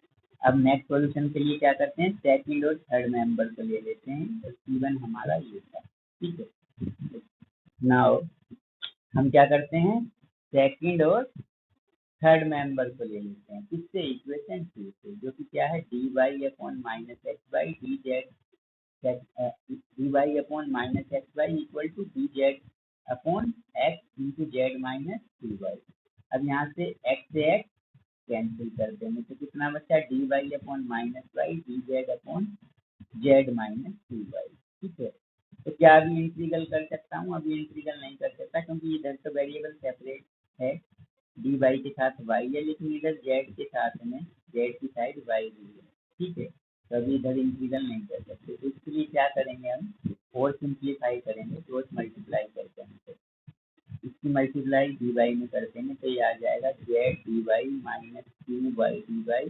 अब नेक्स्ट सॉल्यूशन के लिए क्या करते हैं, सेकंड और थर्ड मेंबर को ले लेते हैं, तो C1 हमारा ये था, ठीक है। नाउ हम क्या करते हैं, सेकंड और थर्ड मेंबर को ले लेते हैं, किससे, इक्वेशन 2 से, जो कि क्या है, dy upon minus x by d z, dy upon minus x y equal to d z upon x into z minus 2y। अब यहाँ से x से x कैंसिल कर देंगे तो कितना बचा, d y upon minus y d z upon z minus 2y, ठीक है। तो क्या अभी इंटीग्रल कर सकता हूँ, अभी इंटीग्रल नहीं कर सकता क्योंकि इधर तो वेरिएबल सेपरेट है, डी वाई के साथ वाई है, लेकिन इधर जेड के साथ में जेड की साइड वाई भी है, ठीक है। तो अभी इधर इंटीग्रल नहीं कर सकते, तो इसके लिए क्या करेंगे हम, और सिंप्लीफाई करेंगे, क्रॉस मल्टीप्लाई करते हैं, इसकी मल्टीप्लाई डी वाई में कर देंगे तो ये आ जाएगा z d y minus 2y d y,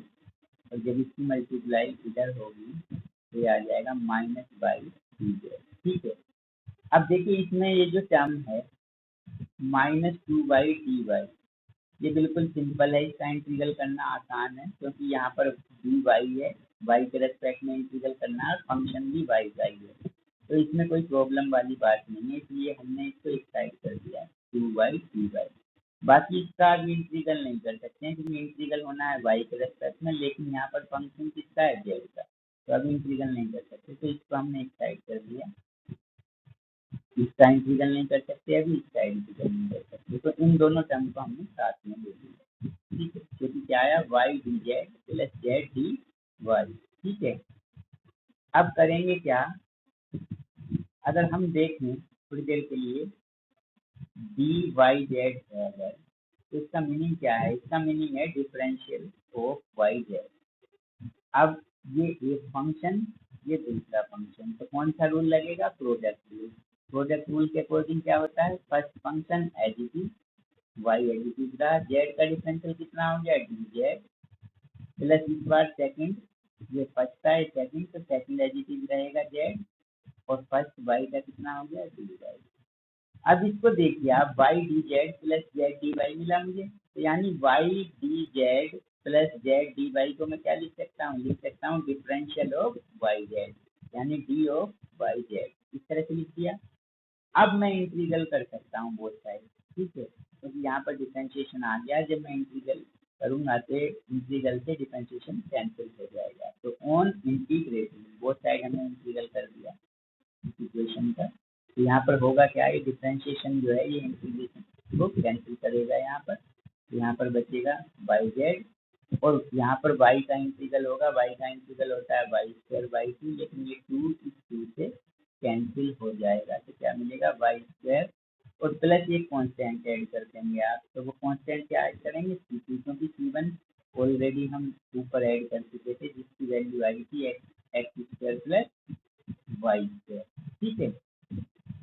और जब इसकी मल्टीप्लाई इधर होगी तो ये आ जाएगा माइनस बाई डी जेड, ठीक है। अब देखिए इसमें ये जो टर्म है -2y dy, ये बिल्कुल सिंपल है, इसका इंटीग्रल करना आसान है क्योंकि यहाँ पर dy है, y के रेस्पेक्ट में इंटीग्रल करना है, फंक्शन भी y का ही है, तो इसमें कोई प्रॉब्लम वाली बात नहीं है, इसलिए हमने इसको एक साइड कर दिया 2y dy। बाकी इसका अभी इंटीग्रल नहीं कर सकते हैं क्योंकि इंटीग्रल होना है y के रेस्पेक्ट में, लेकिन यहाँ पर फंक्शन किसका है, z का, तो अभी इंटीग्रल नहीं कर सकते, तो इसको हमने एक साइड कर दिया, इसका इंटीग्रल नहीं कर सकते, अभी इसका इंटीग्रल नहीं कर सकते, तो इन दोनों टर्म को हमने साथ में ले लिया, ठीक है, क्योंकि क्या आया y d z plus z d y, ठीक है। अब करेंगे क्या, अगर हम देखें थोड़ी देर के लिए डी वाई जेड है अगर, तो इसका मीनिंग क्या है, इसका मीनिंग है डिफरेंशियल ऑफ वाई जेड। अब ये एक फंक्शन, ये दूसरा फंक्शन, तो कौन सा रूल लगेगा, प्रोडक्ट रूल। प्रोडक्ट रूल के अकॉर्डिंग क्या होता है, first function as it is, y as it is रहा, जेड का डिफरेंशियल कितना हो गया, डी जेड, प्लस इस बार सेकंड, ये फर्स्ट का है सेकंड, तो सेकंड एज इट इज रहेगा जेड, और फर्स्ट वाई का कितना हो गया, डी वाई। अब इसको देखिए आप, y d z plus z d y मिला मुझे, तो यानी y d z plus z d y को मैं क्या लिख सकता हूँ, लिख सकता हूँ डिफरेंशियल ऑफ वाई जेड, यानी डी ऑफ वाई जेड, इस तरह से लिख दिया। अब मैं इंटीग्रल कर सकता हूँ बोथ साइड, ठीक है, क्योंकि यहाँ पर डिफरेंशिएशन आ गया, जब मैं इंटीग्रल करूंगा तो इंटीग्रल से डिफरेंशिएशन कैंसिल हो जाएगा, तो ऑन इंटीग्रेशन बोथ साइड हमने इंटीग्रल कर दिया इक्वेशन का, तो यहाँ पर होगा क्या, ये डिफरेंशिएशन जो है ये इंटीग्रेशन को कैंसिल करेगा, यहाँ पर, तो यहाँ पर बचेगा वाई जेड, और यहाँ पर y का इंटीग्रल होगा, y का इंटीग्रल होता है वाई स्क्वायर बाई 2, लेकिन ये 2 इस 2 से कैंसिल हो जाएगा, तो क्या मिलेगा, वाई स्क्वायर, और प्लस एक कांस्टेंट ऐड कर देंगे आप, तो वो कांस्टेंट क्या ऐड करेंगे, C2, क्योंकि C1 ऑलरेडी हम ऊपर ऐड कर चुके थे, जिसकी वैल्यू आई थी x square plus y square, ठीक है।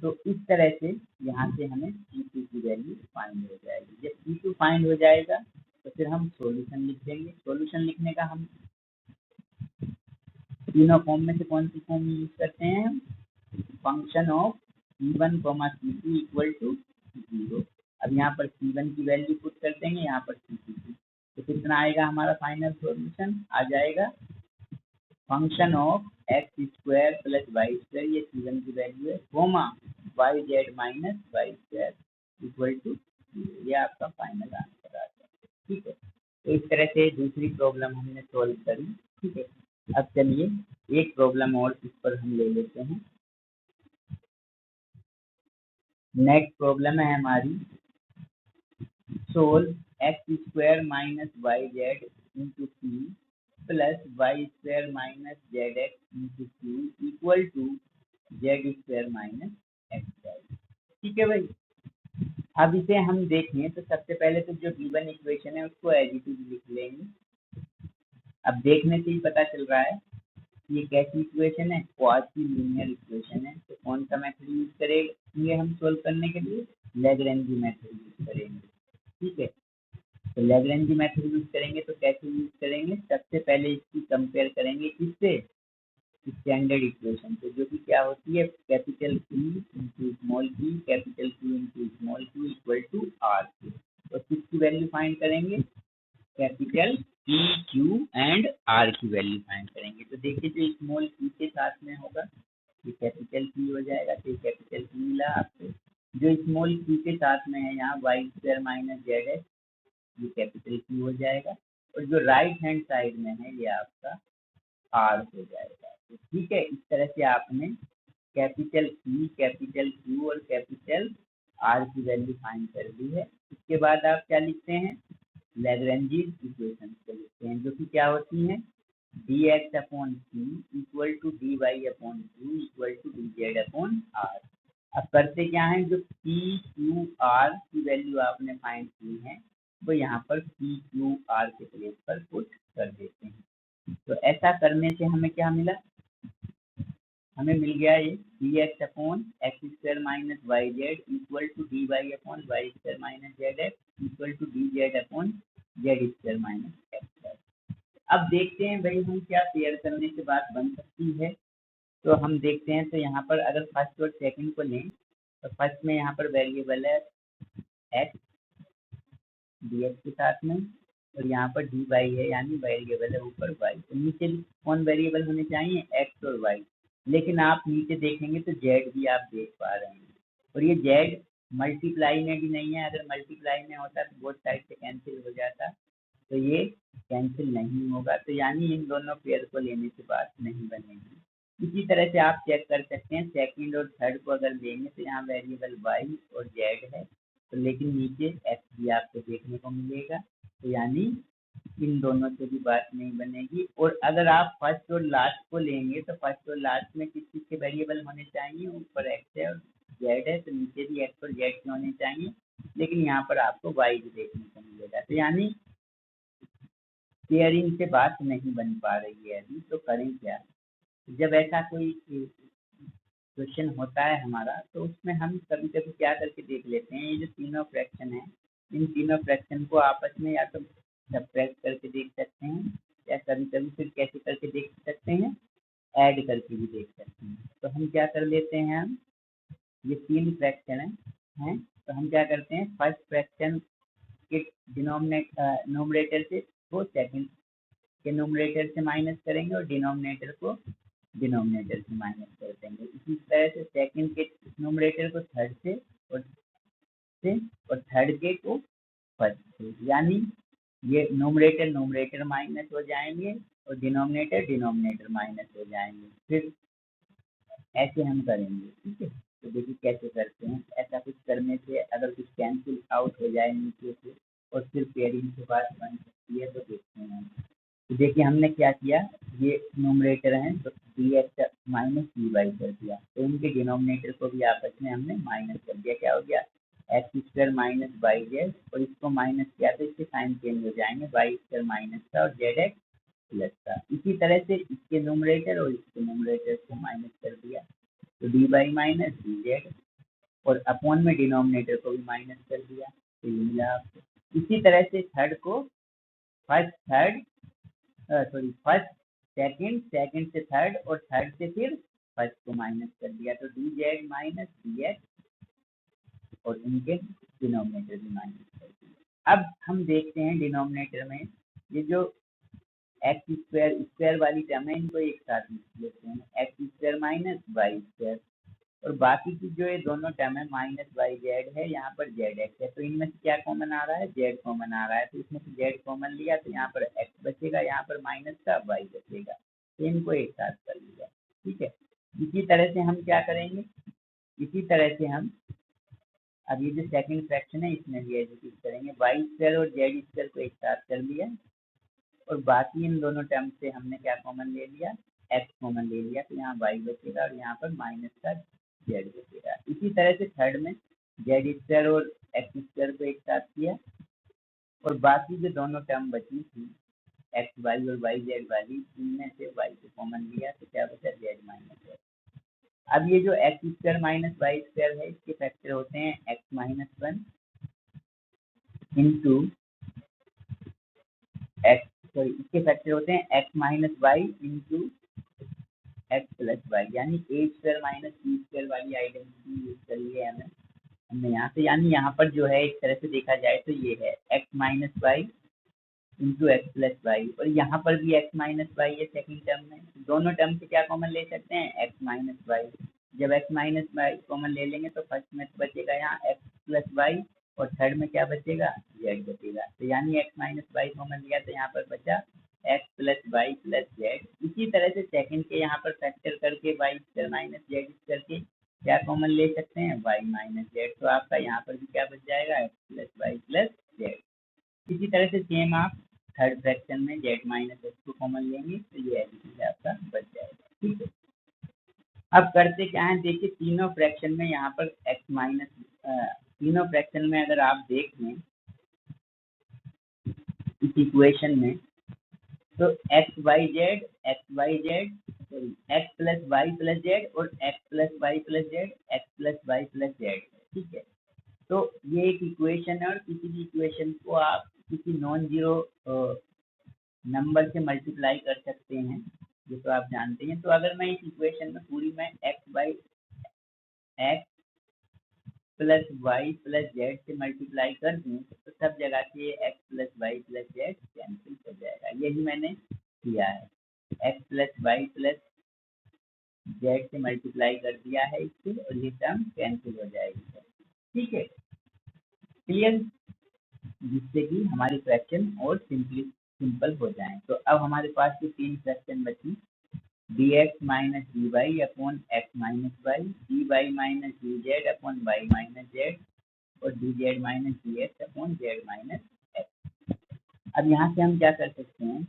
तो इस तरह से यहाँ से हमें C2 की वैल्यू फाइंड हो जाएगी, जब C2 फाइंड हो जाएगा तो फिर हम सॉल्यूशन लिख देंगे। सॉल्यूशन लिखने का हम तीनों फॉर्म में से कौन सी फॉर्म यूज करते हैं, function of C1, C2 equal to 0। अब यहाँ पर C1 की वैल्यू पुट कर देंगे, यहाँ पर C2 की, तो कितना आएगा हमारा फाइनल सॉल्यूशन, आ जाएगा function of x square plus y square, ये C1 की वैल्यू है, comma y z minus y square equal to 0, ये आपका फाइनल आंसर आ जाएगा, ठीक है। तो इस तरह से दूसरी प्रॉब्लम हमने सॉल्व करी, ठीक है। अब चलिए एक प्रॉब्लम और इस पर हम ले लेते हैं। नेक्स्ट प्रॉब्लम है हमारी, solve x square minus y z into p plus y square minus z x into p equal to z square minus x y, ठीक है भाई। अब इसे हम देखें तो सबसे पहले तो जो गिवन इक्वेशन है उसको एज इट इज लिख लेंगे। अब देखने से ही पता चल रहा है ये कैसी इक्वेशन है, क्वासी लीनियर इक्वेशन है, तो कौन सा मेथड यूज करेंगे हम सोल्व करने के लिए, लैग्रेंजी मेथड यूज करेंगे, ठीक है। तो लैग्रेंजी मेथड यूज करेंगे तो कैसे यूज करेंगे, सबसे पहले इसकी कंपेयर करेंगे किससे, स्टैंडर्ड इक्वेशन से, जो कि क्या होती है, capital P into small p, capital Q into small q equal to R। तो किसकी वैल्यू फाइंड करेंगे, capital P Q and R की वैल्यू फाइंड करेंगे। तो देखिए जो स्मॉल पी के साथ में होगा ये कैपिटल पी हो जाएगा, तो कैपिटल पी मिला आपको। जो स्मॉल पी के साथ में है यहाँ y square minus z x, ये कैपिटल पी हो जाएगा। और जो राइट हैंड साइड में है ये आपका आर हो जाएगा। तो ठीक है, इस तरह से आपने कैपिटल पी, कैपिटल क्यू और कैपिटल आर की वैल्यू फाइंड कर दी है। इसके बाद आप क्या लिखते हैं, लैग्रेंजीज इक्वेशन को लिखते हैं, जो कि क्या होती हैं, d x upon c equal to d y upon Q equal to d z upon R. अब करते क्या है, जो पी क्यू आर की वैल्यू आपने फाइंड की है वो यहाँ पर पी क्यू आर के प्लेस पर पुट कर देते हैं। तो ऐसा करने से हमें क्या मिला, हमें मिल गया ये d x upon x square minus y z equal to d y upon y square minus z x equal to d z upon z square minus x square. अब देखते हैं भाई हम क्या पेयर करने से बात बन सकती है। तो हम देखते हैं, तो यहाँ पर अगर फर्स्ट और सेकंड को लें तो फर्स्ट में यहाँ पर वेरिएबल है एक्स डी एक्स के साथ में, और यहाँ पर डी वाई है यानी वेरिएबल है ऊपर वाई। तो नीचे कौन वेरिएबल होने चाहिए, एक्स और वाई। लेकिन आप नीचे देखेंगे तो जेड भी आप देख पा रहे हैं, और ये जेड मल्टीप्लाई में भी नहीं है। अगर मल्टीप्लाई में होता तो बोथ साइड से कैंसिल हो जाता, तो ये कैंसिल नहीं होगा। तो यानी इन दोनों पेयर को लेने से बात नहीं बनेगी। इसी तरह से आप चेक कर सकते हैं, सेकंड और थर्ड को अगर लेंगे तो यहाँ वेरिएबल वाई और जेड है, तो लेकिन नीचे एक्स भी आपको देखने को मिलेगा। तो यानी इन दोनों से भी बात नहीं बनेगी। और अगर आप फर्स्ट और लास्ट को लेंगे तो फर्स्ट और लास्ट में किस चीज़ के वेरिएबल होने चाहिए, ऊपर एक्स है और जेड है, तो नीचे भी एक्स और जेड के होने चाहिए, लेकिन यहाँ पर आपको वाई भी देखने को मिलेगा। तो यानी पेयरिंग से बात नहीं बन पा रही है अभी। तो करें क्या, जब ऐसा कोई क्वेश्चन होता है हमारा, तो उसमें हम कभी कभी क्या करके देख लेते हैं, ये जो तीनों फ्रैक्शन है इन तीनों फ्रैक्शन को आपस में या तो सब्ट्रैक्ट करके देख सकते हैं, या कभी कभी फिर कैसे करके देख सकते हैं, ऐड करके भी देख सकते हैं। तो हम क्या कर लेते हैं, हम ये तीन फ्रैक्शन हैं, तो हम क्या करते हैं, फर्स्ट फ्रैक्शन के नोमरेटर से को सेकंड के नोमरेटर से माइनस करेंगे और डिनोमिनेटर को डिनोमिनेटर से माइनस कर देंगे। इसी तरह से सेकंड के नोमरेटर को थर्ड से और थर्ड के को फर्स्ट से, यानी ये नोमरेटर नोमरेटर माइनस हो जाएंगे और डिनोमिनेटर डिनोमिनेटर माइनस हो जाएंगे। फिर ऐसे हम करेंगे, ठीक है। तो देखिए कैसे करते हैं, ऐसा कुछ करने से अगर कुछ कैंसिल आउट हो जाए नीचे से और फिर पेयरिंग के बाद बन सकती है, तो देखते हैं। तो देखिए हमने क्या किया, ये नोमरेटर है तो d x minus d y कर दिया, तो इनके डिनोमिनेटर को भी आपस में हमने माइनस कर दिया। क्या हो गया, x square minus y z, और इसको माइनस किया तो इसके साइन चेंज हो जाएंगे, वाई स्क्वायर माइनस था और जेड एक्स प्लस था। इसी तरह से इसके नोमरेटर और इसके नोमरेटर को माइनस कर दिया, तो d y minus d z, और अपॉन में डिनोमिनेटर को भी माइनस कर दिया, तो ये मिला आपको। इसी तरह से थर्ड को फर्स्ट सेकंड, सेकंड से थर्ड और थर्ड से फिर फर्स्ट को माइनस कर दिया, तो D z minus d x, और इनके डिनोमिनेटर भी माइनस कर दिया। अब हम देखते हैं डिनोमिनेटर में ये जो एक्स स्क्वायर स्क्वायर वाली टर्म है, इनको एक साथ लिख लेते हैं, x square minus y square, और बाकी की जो ये दोनों टर्म है माइनस वाई जेड है, यहाँ पर जेड एक्स है, तो इनमें से क्या कॉमन आ रहा है, जेड कॉमन आ रहा है, तो इसमें से जेड कॉमन लिया तो यहाँ पर एक्स बचेगा, यहाँ पर माइनस का वाई बचेगा, तो इनको एक साथ कर लिया, ठीक है। इसी तरह से हम क्या करेंगे, इसी तरह से हम अब ये जो सेकंड फ्रैक्शन है इसमें भी एग्जीक्यूट करेंगे, वाई स्क्वायर और जेड स्क्वायर को एक साथ कर लिया, और बाकी इन दोनों टर्म से हमने क्या कॉमन ले लिया, एक्स कॉमन ले लिया, तो यहाँ वाई बचेगा और यहाँ पर माइनस का जेड बचेगा। इसी तरह से थर्ड में जेड स्क्वायर और एक्स स्क्वायर को एक साथ किया, और बाकी जो दोनों टर्म बची थी एक्स वाई और वाई जेड वाली, इनमें से वाई को कॉमन लिया तो क्या बचा, जेड माइनस जेड। अब ये जो x square minus y square है, इसके फैक्टर होते हैं x minus one into x, sorry इसके फैक्टर होते हैं x minus y into x plus y, यानी a square minus b square वाली आइडेंटिटी यूज कर लिए हमने यहाँ से। यानी यहाँ पर जो है एक तरह से देखा जाए तो ये है x minus y into x plus y, और यहाँ पर भी एक्स माइनस वाई है सेकेंड टर्म में। दोनों टर्म से क्या कॉमन ले सकते हैं, एक्स माइनस वाई। जब एक्स माइनस वाई कॉमन ले लेंगे तो फर्स्ट में तो बचेगा यहाँ एक्स प्लस वाई, और थर्ड में क्या बचेगा, जेड बचेगा। तो यानी एक्स माइनस वाई कॉमन लिया तो यहाँ पर बचा x plus y plus z. इसी तरह से सेकंड के यहाँ पर फैक्टर करके वाई स्क्वायर माइनस जेड करके क्या कॉमन ले सकते हैं, वाई माइनस जेड। तो आपका यहाँ पर भी क्या बच जाएगा, x plus y plus z. इसी तरह से सेम आप थर्ड फ्रैक्शन में जेड माइनस एक्स को कॉमन लेंगे तो ये एडिटिव आपका बच जाएगा। ठीक है, अब करते क्या है, देखिए तीनों फ्रैक्शन में यहाँ पर एक्स माइनस, तीनों फ्रैक्शन में अगर आप देख लें इस इक्वेशन में, तो x y z, x plus y plus z और x plus y plus z, x plus y plus z. ठीक है, तो ये एक इक्वेशन है, और किसी भी इक्वेशन को आप किसी नॉन जीरो नंबर से मल्टीप्लाई कर सकते हैं, ये तो आप जानते हैं। तो अगर मैं इस इक्वेशन में पूरी मैं x plus y plus z से मल्टीप्लाई कर दूं तो सब जगह से x plus y plus z cancel हो जाएगा। यही मैंने किया है, x plus y plus z से मल्टीप्लाई कर दिया है इससे, और ये टर्म कैंसिल हो जाएगी। ठीक है, क्लियर, जिससे कि हमारी फ्रैक्शन और सिंपल हो जाए। तो अब हमारे पास ये तीन फ्रैक्शन बची, d x minus d y upon x minus y, d y minus d z upon y minus z, और d z minus d x upon z minus x. अब यहाँ से हम क्या कर सकते हैं,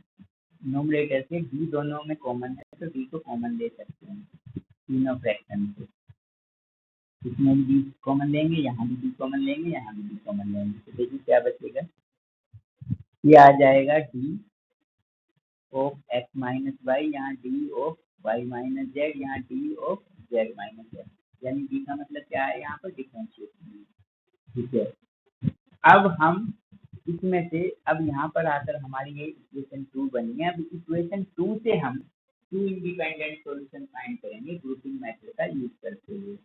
नोमरेटर से डी दोनों में कॉमन है तो डी को कॉमन ले सकते हैं तीनों फ्रैक्शन से। इसमें भी डी कॉमन लेंगे, यहाँ भी डी कॉमन लेंगे, यहाँ भी डी कॉमन लेंगे, तो देखिए क्या बचेगा, ये आ जाएगा d of x minus y, यहाँ d of y minus z, यहाँ d of z minus z. यानी डी का मतलब क्या है, यहाँ पर डिफरेंशिएशन। ठीक है, अब हम इसमें से, अब यहाँ पर आकर हमारी ये इक्वेशन 2 बनी है। अब इक्वेशन 2 से हम 2 इंडिपेंडेंट सॉल्यूशन फाइंड करेंगे ग्रुपिंग मेथड का यूज करते हुए।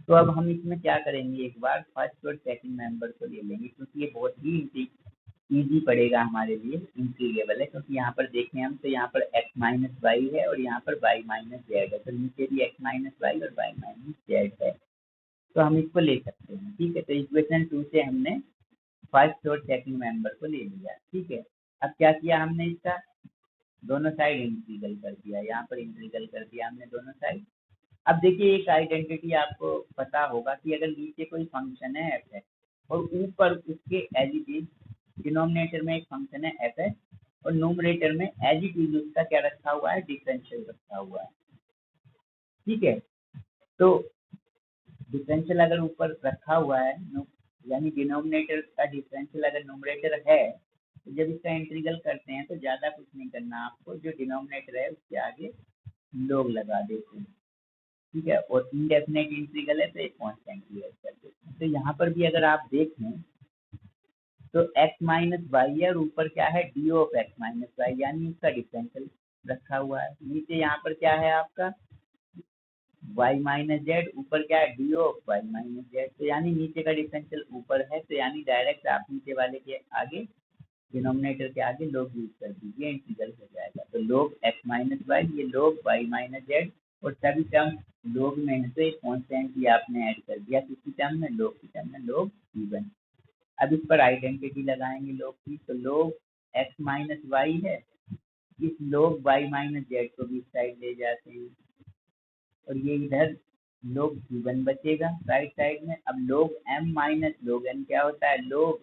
तो अब हम इसमें क्या करेंगे, एक बार फर्स्ट और सेकंड मेंबर को ले लेंगे, क्योंकि ये बहुत ही इजी पड़ेगा हमारे लिए, इंटीग्रेबल है। क्योंकि यहाँ पर देखें हम तो यहाँ पर एक्स माइनस वाई है और यहाँ पर वाई माइनस जेड है, तो नीचे भी एक्स माइनस वाई और वाई माइनस जेड है, तो हम इसको ले सकते हैं। ठीक है, तो इक्वेशन 2 से हमने फर्स्ट और सेकंड मेंबर को ले लिया। ठीक है, अब क्या किया हमने, इसका दोनों साइड इंटीग्रल कर दिया, यहाँ पर इंटीग्रल कर दिया हमने दोनों साइड। अब देखिए एक आइडेंटिटी आपको पता होगा कि अगर नीचे कोई फंक्शन है एफ है और ऊपर उसके एज इट इज डिनोमिनेटर में एक फंक्शन है एफ है और नोमरेटर में एज इट इज उसका क्या रखा हुआ है, डिफरेंशियल रखा हुआ है। ठीक है, तो डिफरेंशियल अगर ऊपर रखा हुआ है, यानी डिनोमिनेटर का डिफरेंशियल अगर नोमरेटर है, तो जब इसका इंटीग्रल करते हैं तो ज़्यादा कुछ नहीं करना आपको, जो डिनोमिनेटर है उसके आगे लोग लगा देते हैं। ठीक है, और इनडेफिनेट इंटीग्रल है तो एक कांस्टेंट क्लियर कर देते हैं। तो यहाँ पर भी अगर आप देखें तो x माइनस वाई है और ऊपर क्या है, d of x minus y, यानी इसका डिफरेंशियल रखा हुआ है। नीचे यहाँ पर क्या है आपका y माइनस जेड, ऊपर क्या है, d of y minus z, तो यानी नीचे का डिफरेंशियल ऊपर है, तो यानी डायरेक्ट आप नीचे वाले के आगे डिनोमिनेटर के आगे लोग यूज कर दीजिए, इंटीग्रल हो जाएगा। तो लोग एक्स माइनस वाई, ये लोग वाई माइनस जेड, और सभी टर्म लोग में है तो एक कॉन्स्टेंट भी आपने ऐड कर दिया, किसी टर्म में लोग की टर्म में लोग इवन। अब इस पर आइडेंटिटी लगाएंगे लोग की, तो लोग एक्स माइनस वाई है, इस लोग वाई माइनस जेड को भी इस साइड ले जाते हैं, और ये इधर लोग इवन बचेगा राइट साइड में। अब लोग एम माइनस लोग एन क्या होता है, लोग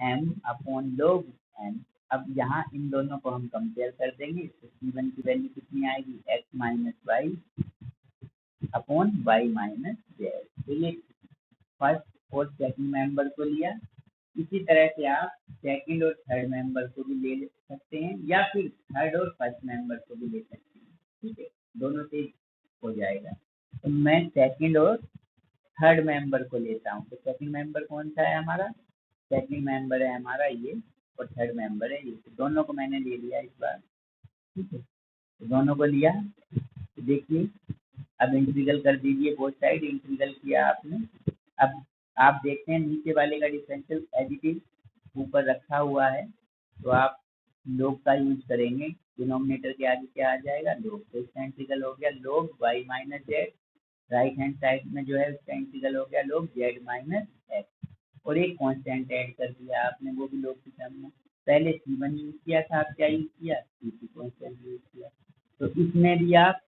एम अपॉन लोग एन। अब यहाँ इन दोनों को हम कंपेयर कर देंगे, तो C1 की वैल्यू कितनी आएगी, x minus y upon y minus z. तो ये फर्स्ट और सेकंड मेंबर को लिया। इसी तरह से आप सेकंड और थर्ड मेंबर को भी ले सकते हैं, या फिर थर्ड और फर्स्ट मेंबर को भी ले सकते हैं। ठीक है, दोनों से हो जाएगा। तो मैं सेकंड और थर्ड मेंबर को लेता हूँ। तो सेकंड मेंबर कौन सा है हमारा, सेकंड मेंबर है हमारा ये, और थर्ड मेंबर है ये। तो दोनों को मैंने ले लिया इस बार। ठीक है, तो दोनों को लिया, तो देखिए अब इंटीग्रल कर दीजिए, बोथ साइड इंटीग्रल किया आपने। अब आप देखते हैं नीचे वाले का डिफरेंशियल एज इट इज ऊपर रखा हुआ है, तो आप log का यूज करेंगे, डिनोमिनेटर के आगे क्या आ जाएगा, log, तो इसका इंटीग्रल हो गया log y minus Z, right hand side में जो है उसका इंटीग्रल हो गया log z माइनस एक्स, और एक कांस्टेंट ऐड कर दिया आपने, वो भी log की टर्म में। पहले C1 यूज किया था, आप क्या यूज किया, C2 कांस्टेंट यूज किया। तो इसमें भी आप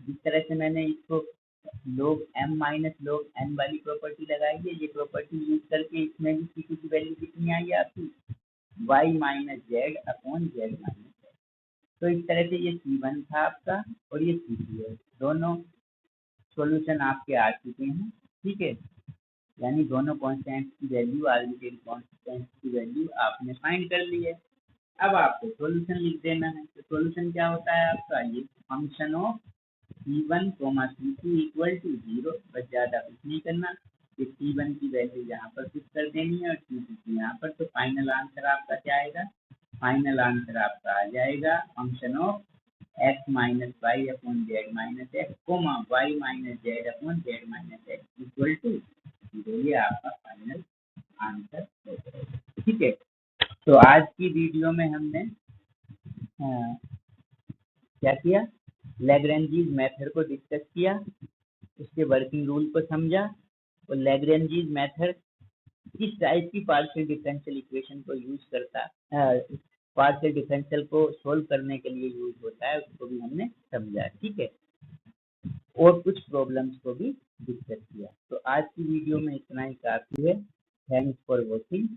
जिस तरह से मैंने इसको log m minus log n वाली प्रॉपर्टी लगाई है, ये प्रॉपर्टी यूज करके इसमें भी C2 की वैल्यू कितनी आई है आपकी, y minus z upon z minus. तो इस तरह से ये C1 था आपका और ये C2 है, दोनों सॉल्यूशन आपके आ चुके हैं, ठीक है। यानी दोनों कांस्टेंट की वैल्यू, आर्बिट्रेरी कांस्टेंट की वैल्यू आपने फाइंड कर ली है। अब आपको सॉल्यूशन लिख देना है। तो सॉल्यूशन क्या होता है आपका, ये function of C1, C2 equal to 0, बस ज़्यादा कुछ नहीं करना। ये C1 की वैल्यू यहाँ पर फिक्स कर देनी है और C2 की यहाँ पर। तो फाइनल आंसर आपका क्या आएगा, फाइनल आंसर आपका आ जाएगा function of x minus y upon z minus x comma y minus z upon z minus x equal to 0। ये आपका फाइनल आंसर हो जाएगा, ठीक है। तो आज की वीडियो में हमने क्या किया, लैग्रेंजीज मेथड को डिस्कस किया, उसके वर्किंग रूल को समझा, और लैग्रेंजीज मेथड किस टाइप की पार्शियल डिफरेंशियल इक्वेशन को यूज करता, पार्शियल डिफरेंशियल को सोल्व करने के लिए यूज होता है, उसको भी हमने समझा, ठीक है। और कुछ प्रॉब्लम्स को भी डिस्कस किया। तो आज की वीडियो में इतना ही काफी है। Thanks for watching.